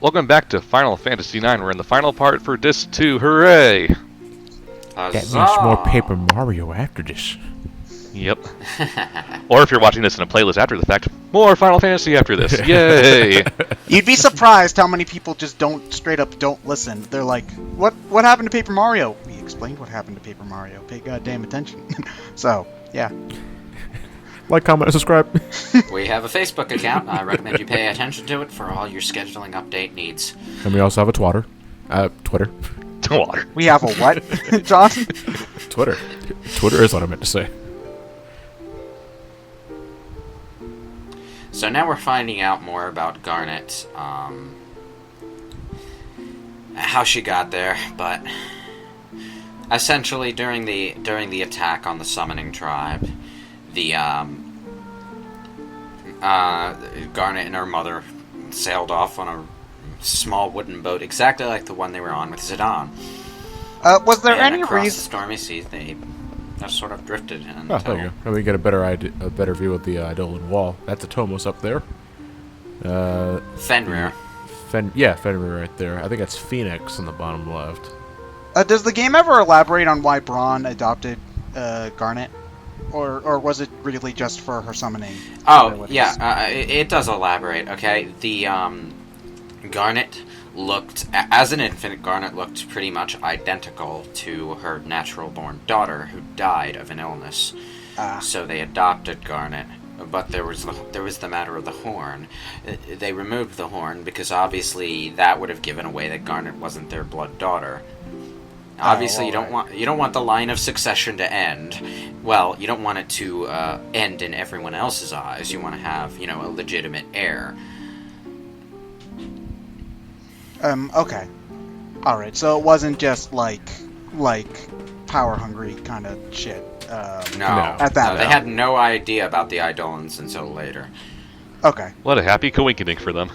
Welcome back to Final Fantasy IX. We're in the final part for Disc 2. Hooray! That means more Paper Mario after this. Yep. Or if you're watching this in a playlist after the fact, more Final Fantasy after this. Yay! You'd be surprised how many people just straight up don't listen. They're like, what happened to Paper Mario? We explained what happened to Paper Mario. Pay goddamn attention. So, yeah. Like, comment, and subscribe. We have a Facebook account. I recommend you pay attention to it for all your scheduling update needs. And we also have a Twitter. Water. We have a what, John? Twitter. Twitter is what I meant to say. So now we're finding out more about Garnet, how she got there, but essentially during the attack on the summoning tribe, the Garnet and her mother sailed off on a small wooden boat, exactly like the one they were on with Zidane. Was there and any across reason? the stormy seas, they sort of drifted. Oh, there you go. And we get a better view of the Eidolon Wall. That's a Tomos up there. Fenrir. Fenrir right there. I think that's Phoenix on the bottom left. Does the game ever elaborate on why Brahne adopted Garnet? Or was it really just for her summoning? Oh, yeah, it does elaborate, okay? The, Garnet as an infant, Garnet looked pretty much identical to her natural-born daughter, who died of an illness. So they adopted Garnet, but there was the matter of the horn. They removed the horn because obviously that would have given away that Garnet wasn't their blood daughter. Obviously, you don't want the line of succession to end. Well, you don't want it to end in everyone else's eyes. You want to have, a legitimate heir. Okay. Alright, so it wasn't just like power-hungry kind of shit. No. At that they had no idea about the Eidolons until later. Okay. What a happy coinkydink for them.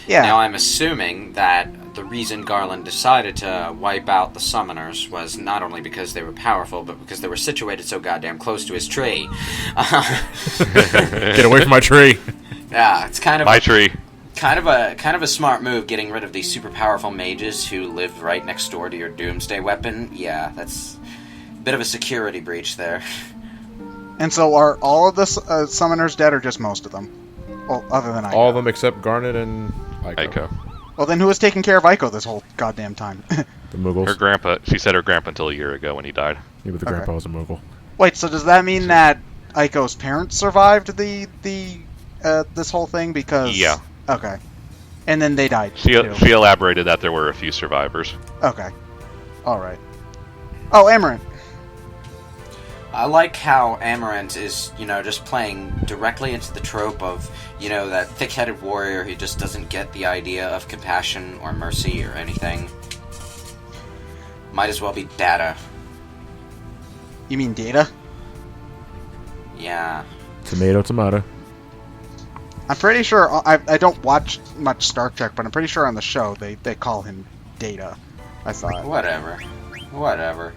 Yeah. Now, I'm assuming that the reason Garland decided to wipe out the summoners was not only because they were powerful, but because they were situated so goddamn close to his tree. Get away from my tree. Yeah, it's kind of My tree. Kind of a smart move, getting rid of these super powerful mages who live right next door to your doomsday weapon. Yeah, that's a bit of a security breach there. And so are all of the summoners dead, or just most of them? Well, other than Ico. All of them except Garnet and Ico. Well, then who was taking care of Ico this whole goddamn time? The Muggles. Her grandpa. She said her grandpa until a year ago when he died. Yeah, but the grandpa was a Muggle. Wait, so does that mean that Ico's parents survived this whole thing? Because Yeah. Okay. And then they died. She too. elaborated that there were a few survivors. Okay. All right. Oh, Amarant. I like how Amarant is, just playing directly into the trope of, that thick-headed warrior who just doesn't get the idea of compassion or mercy or anything. Might as well be Data. You mean Data? Yeah. Tomato. I'm pretty sure, I don't watch much Star Trek, but I'm pretty sure on the show they call him Data, I thought. Whatever.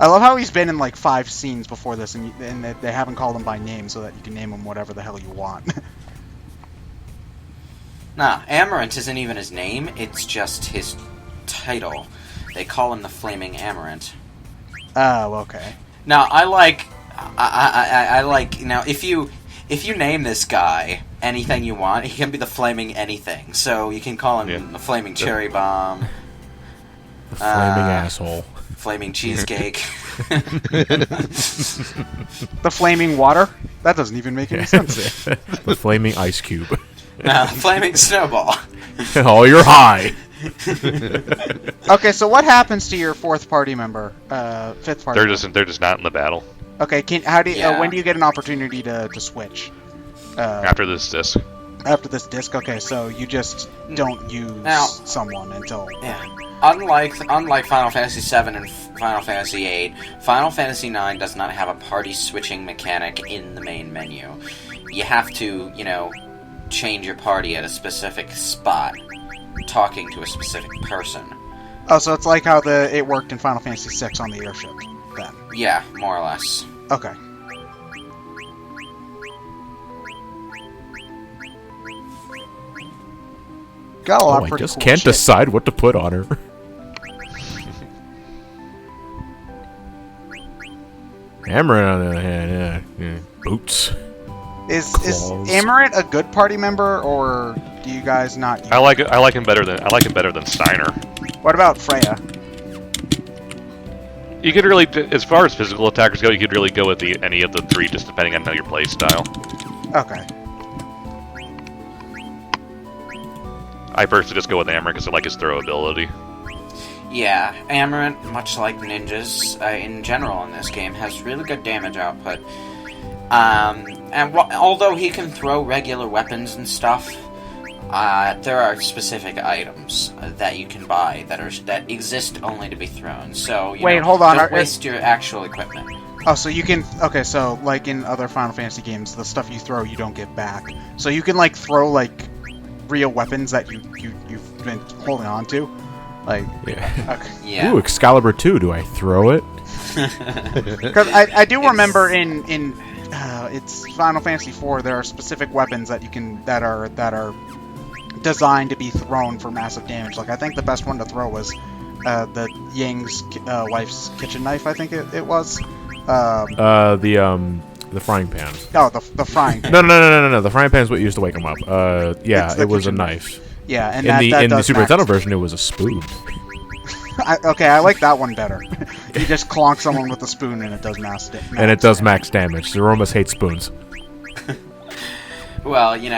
I love how he's been in like 5 scenes before this, and they haven't called him by name so that you can name him whatever the hell you want. Nah, Amarant isn't even his name, it's just his title. They call him the Flaming Amarant. Oh, okay. Now, I like, now, if you name this guy anything you want, he can be the Flaming Anything. So you can call him the Flaming Cherry Bomb. The flaming asshole. Flaming Cheesecake. The Flaming Water? That doesn't even make any sense. The flaming ice cube. No, the Flaming Snowball. Oh, you're high. Okay, so what happens to your fifth party member? They're just not in the battle. Okay, when do you get an opportunity to switch? After this disc. After this disc? Okay, so you just don't use someone until... Yeah. Unlike Final Fantasy VII and Final Fantasy VIII, Final Fantasy IX does not have a party switching mechanic in the main menu. You have to, change your party at a specific spot, talking to a specific person. Oh, so it's like how it worked in Final Fantasy VI on the airship, then? Yeah, more or less. Okay. got a lot of I pretty just cool can't shit. decide what to put on her. Amarant, on the other hand, yeah. Boots. Is Claws. Amarant a good party member, or do you guys not? Use I like him better than Steiner. What about Freya? You could really, as far as physical attackers go, you could really go with any of the three, just depending on your play style. Okay. I personally just go with Amarant because I like his throw ability. Yeah, Amarant, much like ninjas in general in this game, has really good damage output. Although he can throw regular weapons and stuff, there are specific items that you can buy that exist only to be thrown. So Wait, hold on. Don't waste your actual equipment. Oh, so you can. Okay, so like in other Final Fantasy games, the stuff you throw you don't get back. So you can like throw like real weapons that you've been holding on to. Like, Yeah. okay. Yeah. Ooh, Excalibur 2. Do I throw it? Because I do remember in it's Final Fantasy IV, there are specific weapons that you can that are designed to be thrown for massive damage. Like I think the best one to throw was the Yang's wife's kitchen knife. I think it was. The frying pan. Oh, the frying pan. No. The frying pan is what used to wake him up. Yeah, It's the it was a kitchen knife. Yeah, and In the does Super max- Nintendo version, it was a spoon. I like that one better. You just clonk someone with a spoon and it does max And it does max damage. Zeromas hates spoons. Well, you'll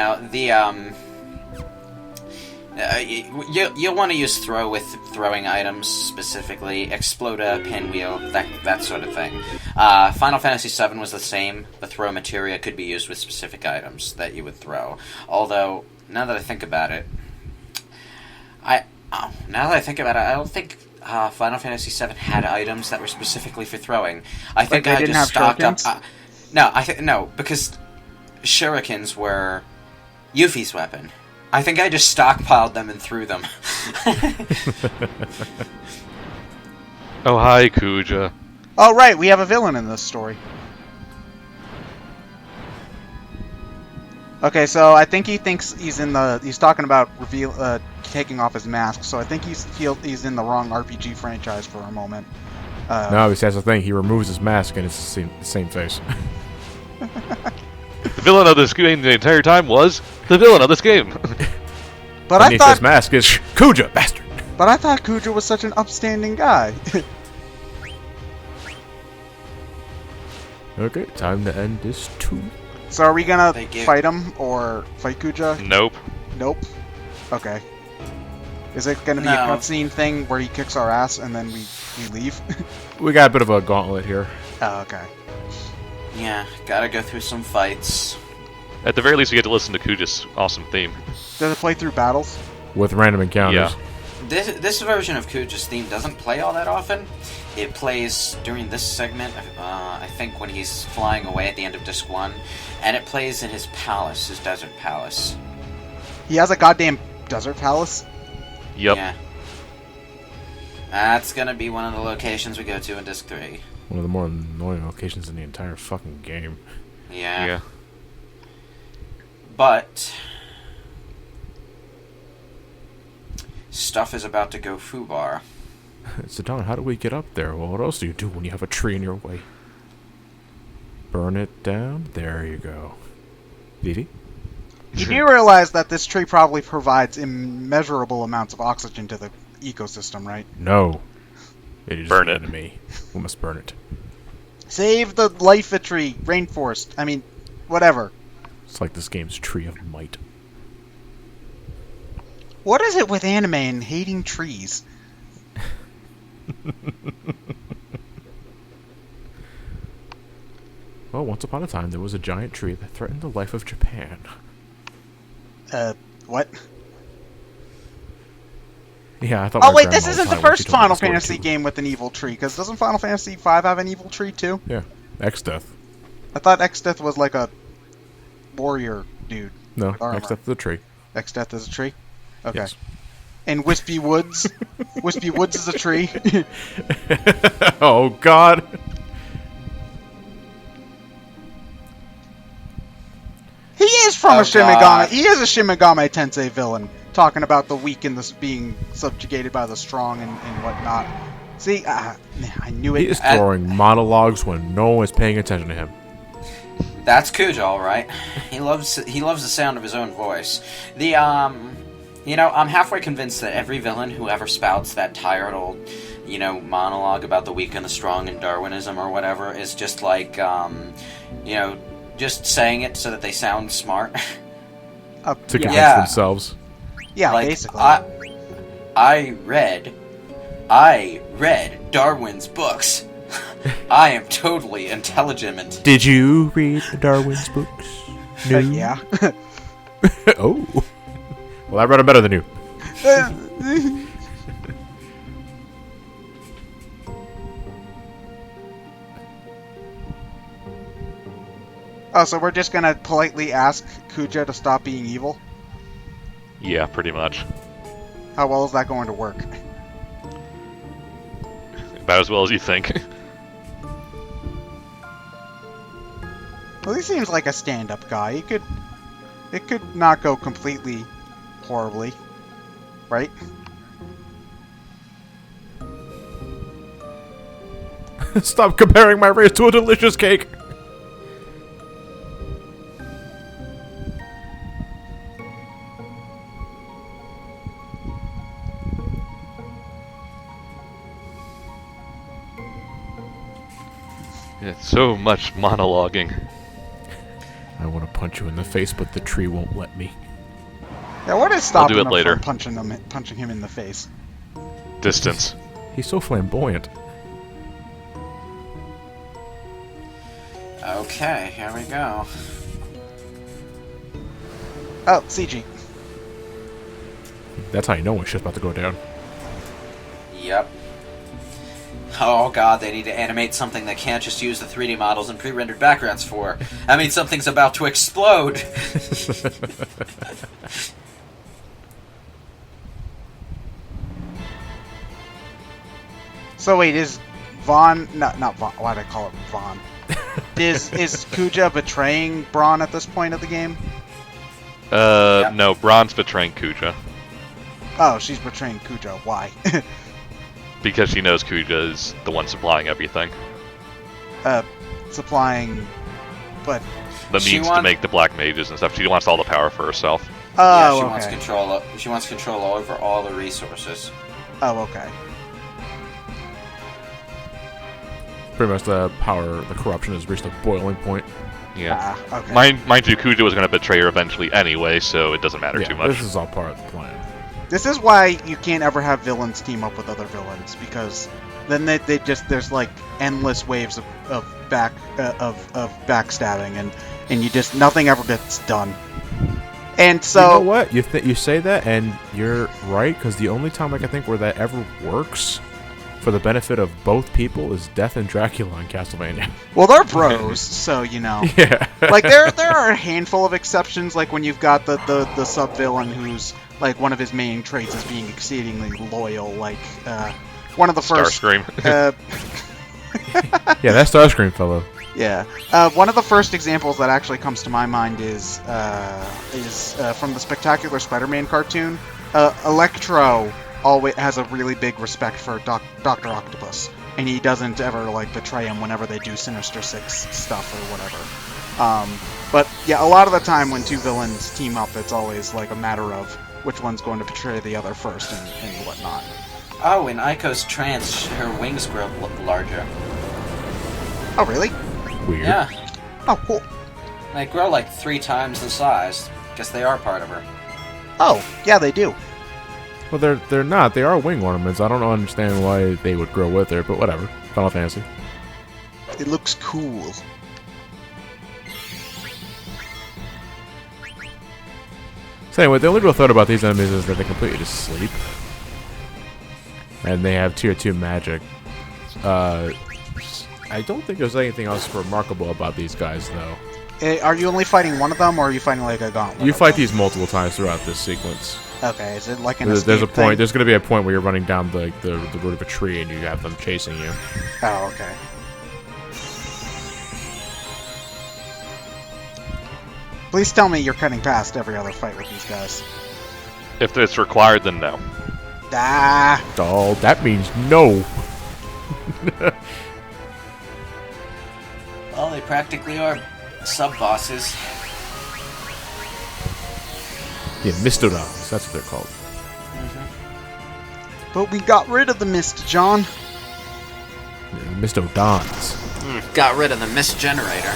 want to use throw with throwing items specifically, exploda, pinwheel, that sort of thing. Final Fantasy VII was the same. The throw materia could be used with specific items that you would throw. Although, now that I think about it, I don't think Final Fantasy VII had items that were specifically for throwing. I think they I didn't just have stocked up. shurikens? No, because shurikens were Yuffie's weapon. I think I just stockpiled them and threw them. Oh, hi, Kuja. Oh right, we have a villain in this story. Okay, so I think he thinks he's talking about taking off his mask. So I think he's in the wrong RPG franchise for a moment. No, he says the thing. He removes his mask and it's the same face. The villain of this game the entire time was the villain of this game. But I Beneath thought his mask is Kuja, bastard. But I thought Kuja was such an upstanding guy. Okay, time to end this too. So are we gonna They give- fight him or fight Kuja? Nope. Nope. Okay. Is it gonna be No. a cutscene thing where he kicks our ass and then we leave? We got a bit of a gauntlet here. Oh, okay. Yeah, gotta go through some fights. At the very least, you get to listen to Kuja's awesome theme. Does it play through battles? With random encounters. Yeah. This version of Kuja's theme doesn't play all that often. It plays during this segment, I think when he's flying away at the end of Disc 1, and it plays in his palace, his desert palace. He has a goddamn desert palace? Yep. Yeah. That's gonna be one of the locations we go to in Disc 3. One of the more annoying locations in the entire fucking game. Yeah. But stuff is about to go foobar. So Don, how do we get up there? Well, what else do you do when you have a tree in your way? Burn it down? There you go. Vivi? You do realize that this tree probably provides immeasurable amounts of oxygen to the ecosystem, right? No. It is Burn an it. enemy. We must burn it. Save the life tree, rainforest. I mean, whatever. It's like this game's tree of might. What is it with anime and hating trees? Well, once upon a time, there was a giant tree that threatened the life of Japan. What? Yeah, I thought. Oh my wait, grandma this was isn't the high when she first told me Final the story, Fantasy too. game with an evil tree, because doesn't Final Fantasy V have an evil tree too? Yeah, X-Death. I thought Exdeath was like a warrior dude. No, with armor. X-Death is a tree. Exdeath is a tree? Okay. Yes. And Wispy Woods? Wispy Woods is a tree? Oh God. He is from Oh, a Shimigami. God. He is a Shimigami Tensei villain. talking about the weak and being subjugated by the strong and whatnot. See, I knew it. He is throwing monologues when no one is paying attention to him. That's Kuja, all right. He loves the sound of his own voice. I'm halfway convinced that every villain who ever spouts that tired old, monologue about the weak and the strong and Darwinism or whatever is just like, just saying it so that they sound smart. To convince themselves. Yeah, like, basically. I read Darwin's books. I am totally intelligent. Did you read Darwin's books? No. Yeah. Oh. Well, I read them better than you. Oh, so we're just gonna politely ask Kuja to stop being evil? Yeah, pretty much. How well is that going to work? About as well as you think. Well, he seems like a stand-up guy. It could not go completely horribly, right? Stop comparing my race to a delicious cake. It's so much monologuing. I want to punch you in the face, but the tree won't let me. Yeah, what is stopping do it him later. from punching him in the face? Distance. He's so flamboyant. Okay, here we go. Oh, CG. That's how you know when shit's about to go down. Yep. Oh god, they need to animate something they can't just use the 3D models and pre-rendered backgrounds for. I mean, something's about to explode! So wait, is Vaughn... not Vaughn. Why'd I call it Vaughn? Is Kuja betraying Brahne at this point of the game? Yep. No, Braun's betraying Kuja. Oh, she's betraying Kuja. Why? Because she knows Kuja is the one supplying everything. Supplying... But... The means to make the black mages and stuff. She wants all the power for herself. Oh, she okay. wants control. She wants control over all the resources. Oh, okay. Pretty much the corruption has reached a boiling point. Yeah. Okay. Mind you, Kuja was going to betray her eventually anyway, so it doesn't matter too much. This is all part of the plan. This is why you can't ever have villains team up with other villains, because then they just there's like endless waves of backstabbing and you just nothing ever gets done. And so you know what? You say that and you're right, because the only time I can think where that ever works for the benefit of both people is Death and Dracula in Castlevania. Well, they're bros, so you know. Yeah. Like there are a handful of exceptions, like when you've got the sub villain who's like one of his main traits is being exceedingly loyal, like one of the first Starscream. Yeah, that Starscream fellow. Yeah. One of the first examples that actually comes to my mind is from the Spectacular Spider-Man cartoon. Electro always has a really big respect for Dr. Octopus, and he doesn't ever like betray him whenever they do Sinister Six stuff or whatever. But yeah, a lot of the time when two villains team up, it's always like a matter of which one's going to betray the other first and whatnot. Oh, in Aiko's trance, her wings grow larger. Oh, really? Weird. Yeah, Oh, cool. they grow like 3 times the size. Guess they are part of her. Oh, yeah, they do. Well, they're not. They are wing ornaments. I don't understand why they would grow with her, but whatever. Final Fantasy. It looks cool. So anyway, the only real thought about these enemies is that they completely just sleep. And they have tier 2 magic. I don't think there's anything else remarkable about these guys, though. Are you only fighting one of them, or are you fighting like a gauntlet? You of fight them? these multiple times throughout this sequence. Okay, is it like an There's a escape point. thing? There's going to be a point where you're running down the root of a tree and you have them chasing you. Oh, okay. Please tell me you're cutting past every other fight with these guys. If it's required, then no. Ah. Oh, that means no. Well, they practically are sub-bosses. Yeah, mistons. That's what they're called. But we got rid of the mist, John. Yeah, mistodons. Got rid of the mist generator.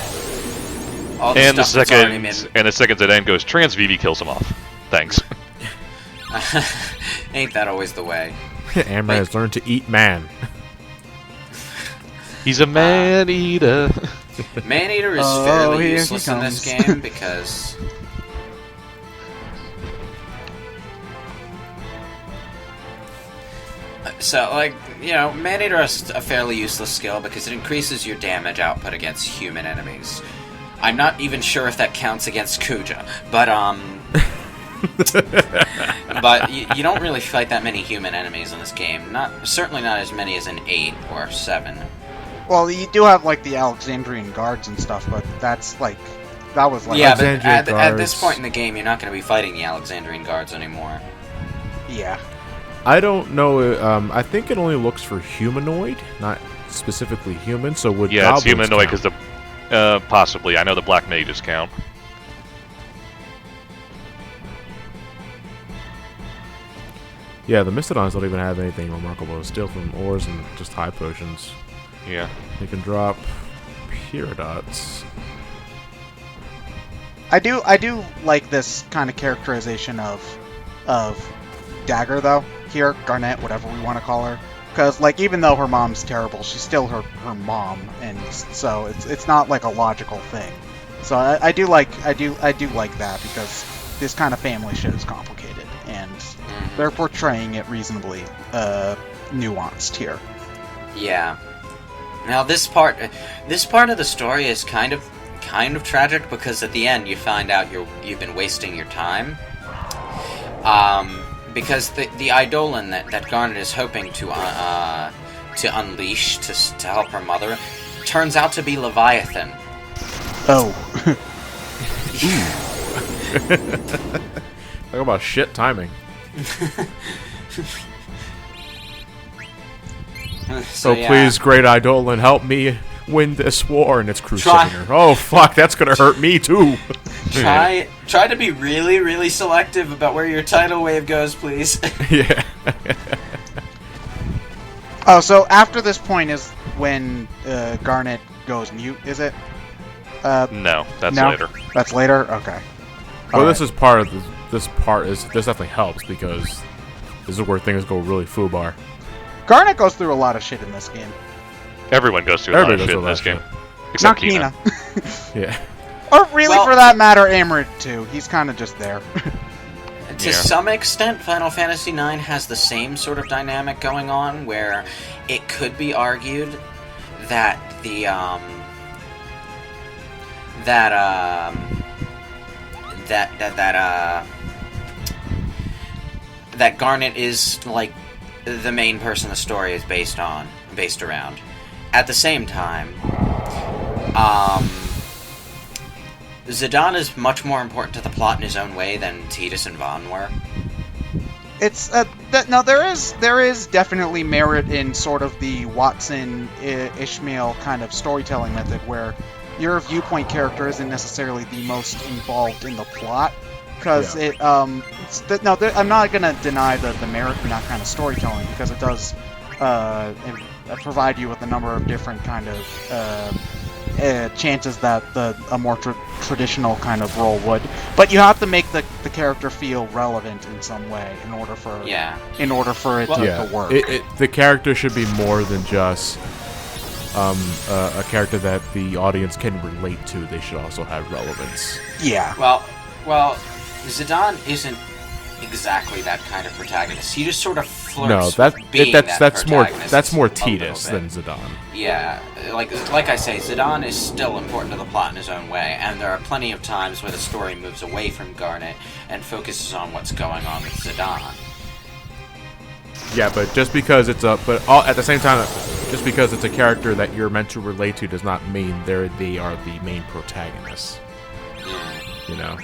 All the And the stuff that's already made. second it end goes, Trans VV kills him off. Thanks. Ain't that always the way? Amarant has learned to eat man. He's a man-eater. Man-Eater is Oh, fairly here he useless in this comes. game because... So, like, you know, Man-Eater is a fairly useless skill because it increases your damage output against human enemies. I'm not even sure if that counts against Kuja, but, but you don't really fight that many human enemies in this game. Certainly not as many as in 8 or 7. Well, you do have like the Alexandrian guards and stuff, but that's like that was like Yeah, but Alexandria at this guards. point in the game, you're not going to be fighting the Alexandrian guards anymore. yeah. I don't know. I think it only looks for humanoid, not specifically human. So would Yeah, it's goblins humanoid count? because the... possibly. I know the black mages count. Yeah, the mistodons don't even have anything remarkable to steal from ores and just high potions. Yeah. They can drop Pyridots. I do like this kind of characterization of Dagger though. Here, Garnet, whatever we want to call her, because like even though her mom's terrible, she's still her mom, and so it's not like a logical thing. So I do like that because this kind of family shit is complicated, and they're portraying it reasonably nuanced here. Yeah. Now this part of the story is kind of tragic because at the end you find out you've been wasting your time. Because the Eidolon that Garnet is hoping to unleash to help her mother turns out to be Leviathan. Oh. Talk about shit timing. So yeah. please, great Eidolon, help me win this war. And it's Try- Crusader. Oh fuck, that's gonna hurt me too. Try to be really, really selective about where your tidal wave goes, please. Yeah. Oh, so after this point is when Garnet goes mute, is it? No, that's No? later. That's later? Okay. Well, Alright. this is part of this definitely helps because this is where things go really foobar. Garnet goes through a lot of shit in this game. Everyone goes through a lot of Everybody shit in goes this through a game. lot Except Not Kina. Kina. Yeah. Or really, Well- for that matter, Amarant too. He's kind of just there. To some extent, Final Fantasy IX has the same sort of dynamic going on, where it could be argued that that Garnet is like the main person the story is based around. At the same time, Zidane is much more important to the plot in his own way than Tidus and Vaughn were. It's no, there is definitely merit in sort of the Watson Ishmael kind of storytelling method, where your viewpoint character isn't necessarily the most involved in the plot, because Yeah. I'm not gonna deny the merit in that kind of storytelling, because it does provide you with a number of different kind of chances that a more traditional kind of role would, but you have to make the character feel relevant in some way in order for it Yeah. to work. The character should be more than just a character that the audience can relate to. They should also have relevance. Yeah. Well, Zidane isn't exactly that kind of protagonist. He just sort of flirts No, with being that's more protagonist more a little Tidus bit. than Zidane. Yeah, like I say, Zidane is still important to the plot in his own way, and there are plenty of times where the story moves away from Garnet and focuses on what's going on with Zidane. Yeah, but just because at the same time, just because it's a character that you're meant to relate to does not mean they are the main protagonists. You know.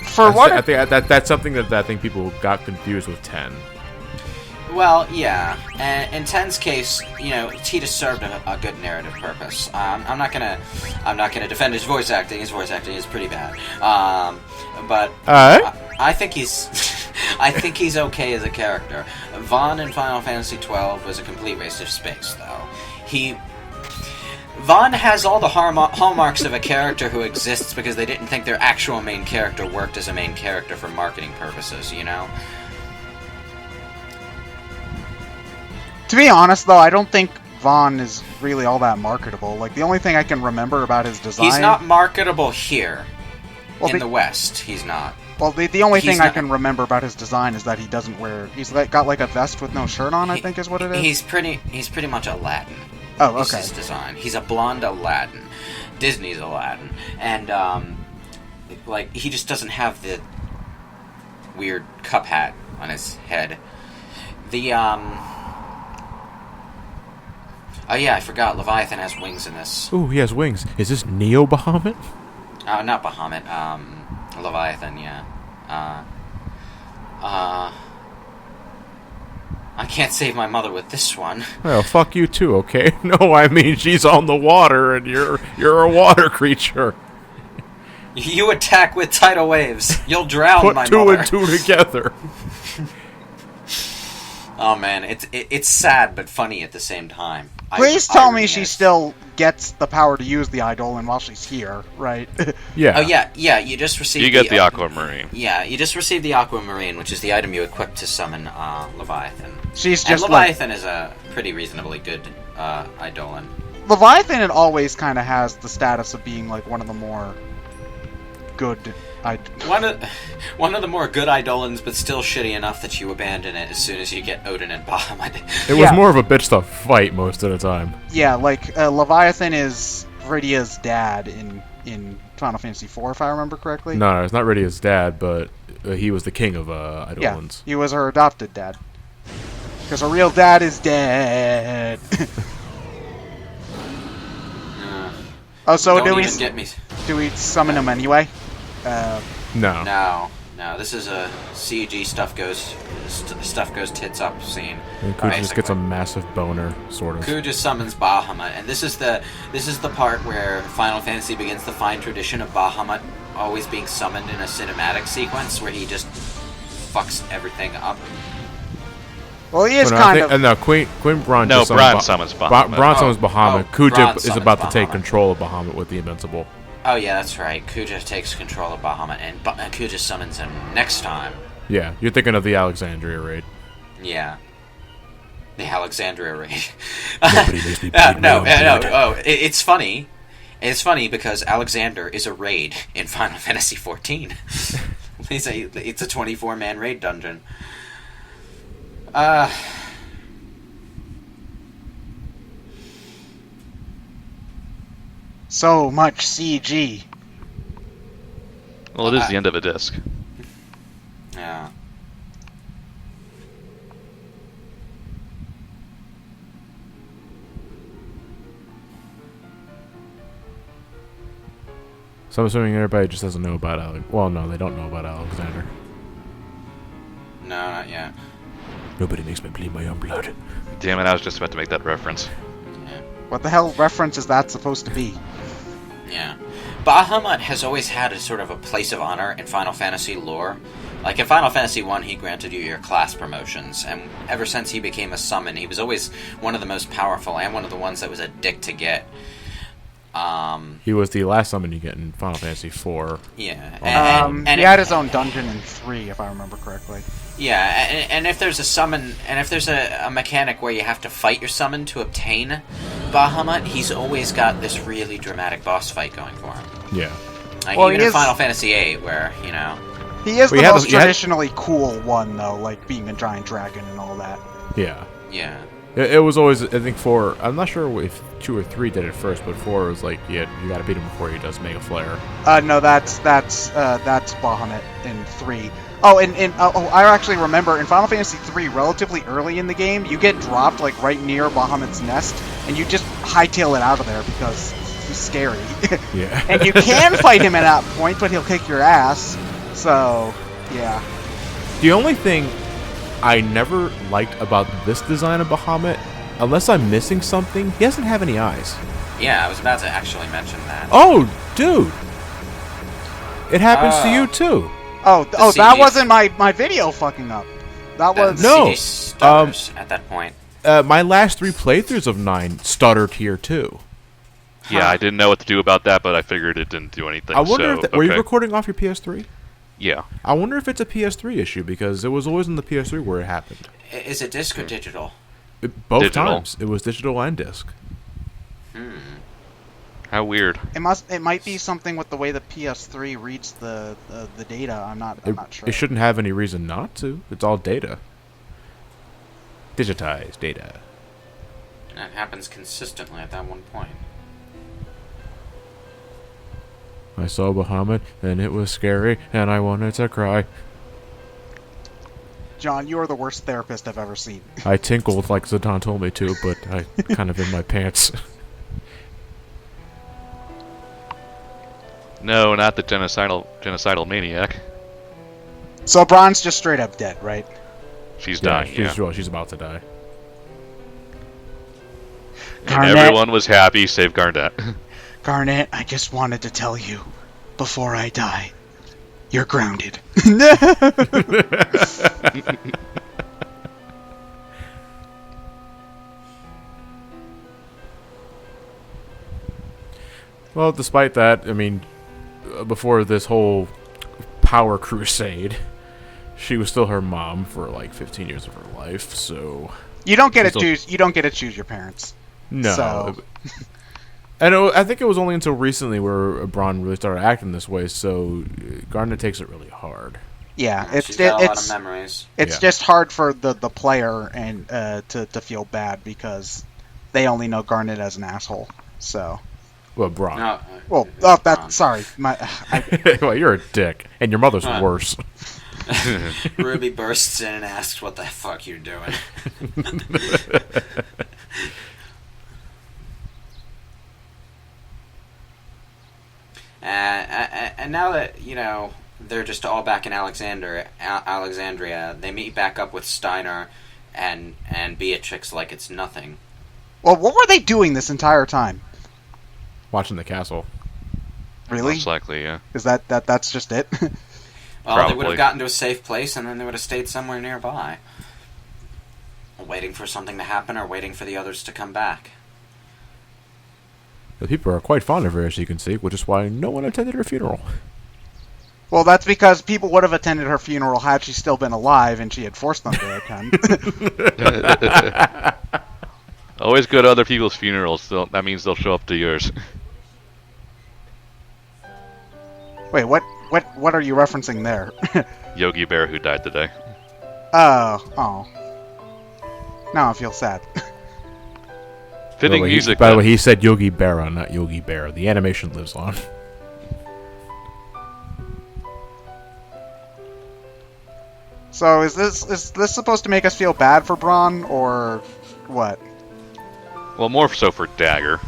For what? I think that's something that I think people got confused with 10. Well, yeah, and in Ten's case, you know, he just served a good narrative purpose. I'm not gonna defend his voice acting. His voice acting is pretty bad. But I think he's, I think he's okay as a character. Vaughn in Final Fantasy XII was a complete waste of space, though. Vaughn has all the hallmarks of a character who exists because they didn't think their actual main character worked as a main character for marketing purposes, you know? To be honest, though, I don't think Vaughn is really all that marketable. Like, the only thing I can remember about his design... He's not marketable here. Well, in the West, he's not. Well, the only thing I can remember about his design is that he doesn't wear... He's got, like, a vest with no shirt on, I think is what it is. He's pretty much Aladdin. Oh, okay. This is his design. He's a blonde Aladdin. Disney's Aladdin. And, like, he just doesn't have the weird cup hat on his head. Oh yeah, I forgot. Leviathan has wings in this. Ooh, he has wings. Is this Neo Bahamut? Not Bahamut. Leviathan, yeah. I can't save my mother with this one. Well, fuck you too, okay? No, I mean she's on the water and you're a water creature. You attack with tidal waves. You'll drown Put my two mother. and two together. Oh man, it's sad but funny at the same time. Please tell me she still gets the power to use the Eidolon while she's here, right? Yeah. Oh yeah. You just received. You get the Aquamarine. Yeah, you just received the Aquamarine, which is the item you equip to summon Leviathan. She's just and Leviathan is a pretty reasonably good Eidolon. Leviathan, it always kind of has the status of being like one of the more good. One of the more good Eidolons, but still shitty enough that you abandon it as soon as you get Odin and Bahamut. It was more of a bitch to fight most of the time. Yeah, like Leviathan is Viridia's dad in Final Fantasy IV, if I remember correctly. No, it's not really his dad, but he was the king of Eidolons. Yeah, he was her adopted dad. Because her real dad is dead. Oh, so do we summon him anyway? No. No. This is a CG stuff goes tits up scene. And Kuja just gets a massive boner, sort of. Kuja summons Bahamut, and this is the part where Final Fantasy begins the fine tradition of Bahamut always being summoned in a cinematic sequence where he just fucks everything up. Well, he is kind of. No, Queen Brahne. No, Brahne summons Bahamut. Brahne summons Bahamut. Brahne Kuja is about to take Bahamut. control of Bahamut with the Invincible. Oh yeah, that's right. Kuja takes control of Bahamut, and Kuja summons him next time. Yeah, you're thinking of the Alexandria raid. Yeah. The Alexandria raid. Nobody makes me bleed No. my own blood. Oh, it's funny. It's funny because Alexander is a raid in Final Fantasy XIV. It's a 24-man raid dungeon. So much CG. Well, it is the end of a disc. Yeah. So I'm assuming everybody just doesn't know about Well, no, they don't know about Alexander. No, not yet. Nobody makes me bleed my own blood. Damn it, I was just about to make that reference. Yeah. What the hell reference is that supposed to be? Yeah. Bahamut has always had a sort of a place of honor in Final Fantasy lore. Like in Final Fantasy 1, he granted you your class promotions, and ever since he became a summon, he was always one of the most powerful and one of the ones that was a dick to get. He was the last summon you get in Final Fantasy IV. Yeah. And he had his own dungeon in 3, if I remember correctly. Yeah, and if there's a summon, and if there's a mechanic where you have to fight your summon to obtain Bahamut, he's always got this really dramatic boss fight going for him. Yeah. Like Well, even he in is- Final Fantasy VIII, where, you know... He is Well, the you most had- you had- traditionally cool one, though, like being a giant dragon and all that. Yeah. Yeah. It was always, I think, 4. I'm not sure if 2 or 3 did it first, but 4 was like, you gotta beat him before he does Mega Flare. No, that's Bahamut in 3. Oh, I actually remember in Final Fantasy 3, relatively early in the game, you get dropped like right near Bahamut's nest, and you just hightail it out of there because he's scary. Yeah. And you can fight him at that point, but he'll kick your ass. So, yeah. The only thing I never liked about this design of Bahamut, unless I'm missing something, he doesn't have any eyes. Yeah, I was about to actually mention that. Oh, dude! It happens to you too. That CD wasn't my video fucking up. That was... No. CD stutters at that point. My last 3 playthroughs of 9 stuttered here too. Yeah, I didn't know what to do about that, but I figured it didn't do anything. I wonder so, if were you okay. recording off your PS3? Yeah. I wonder if it's a PS3 issue because it was always in the PS3 where it happened. Is it disc or digital? Both Digital. times. It was digital and disc. How weird. It might be something with the way the PS3 reads the data. I'm not sure. It shouldn't have any reason not to. It's all data. Digitized data. That happens consistently at that one point. I saw Bahamut, and it was scary, and I wanted to cry. John, you are the worst therapist I've ever seen. I tinkled like Zidane told me to, but I kind of in my pants. No, not the genocidal maniac. So Brahne's just straight up dead, right? She's dying, yeah. She's about to die. And Garnet. everyone was happy, save Garnet. Garnet, I just wanted to tell you, before I die, you're grounded. Well, despite that, I mean, before this whole power crusade, she was still her mom for like 15 years of her life. So You don't get to Still- choose. You don't get to choose your parents. no. So- And I think it was only until recently where Brahne really started acting this way. So Garnet takes it really hard. Yeah, She's got a lot of memories. it's Yeah. just hard for the player and to feel bad because they only know Garnet as an asshole. So, Well, Brahne. No, well, sorry, Well, you're a dick, and your mother's Huh. worse. Ruby bursts in and asks what the fuck you're doing. And now that, you know, they're just all back in Alexandria, they meet back up with Steiner and Beatrix like it's nothing. well, what were they doing this entire time? Watching the castle. Really? Most likely, yeah. Is that's just it? Well, they would Probably. have gotten to a safe place and then they would have stayed somewhere nearby. Waiting for something to happen or waiting for the others to come back. The people are quite fond of her, as you can see, which is why no one attended her funeral. Well, that's because people would have attended her funeral had she still been alive and she had forced them to attend. Always go to other people's funerals. That means they'll show up to yours. Wait, what are you referencing there? Yogi Bear, who died today. Oh. Now I feel sad. Fitting music. By the then. way, he said Yogi Berra, not Yogi Bear. The animation lives on. So is this supposed to make us feel bad for Brahne or what? Well, more so for Dagger.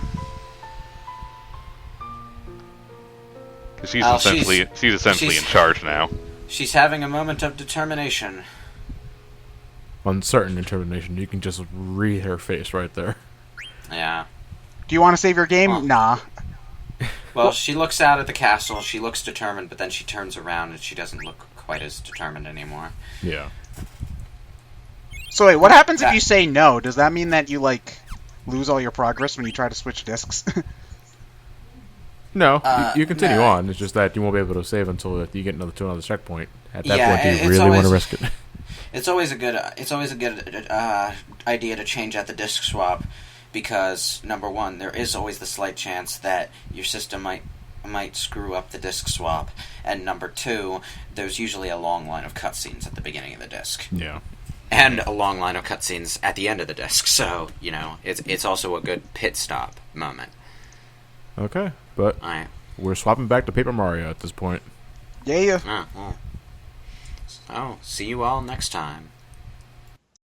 Because she's Oh, essentially she's- in charge now. She's having a moment of determination. Uncertain determination. You can just read her face right there. Yeah. Do you want to save your game? Huh. Nah. Well, she looks out at the castle, she looks determined, but then she turns around and she doesn't look quite as determined anymore. Yeah. So wait, what happens if That- you say no? Does that mean that you lose all your progress when you try to switch discs? No, you continue no. on. It's just that you won't be able to save until you get to another checkpoint. At that Yeah, point, do you it's really want to always- risk it? It's always a good idea to change out the disc swap, because number one, there is always the slight chance that your system might screw up the disc swap, and number two, there's usually a long line of cutscenes at the beginning of the disc, Yeah. and a long line of cutscenes at the end of the disc. So you know, it's also a good pit stop moment. Okay, but All right. we're swapping back to Paper Mario at this point. Yeah. Well. So, see you all next time.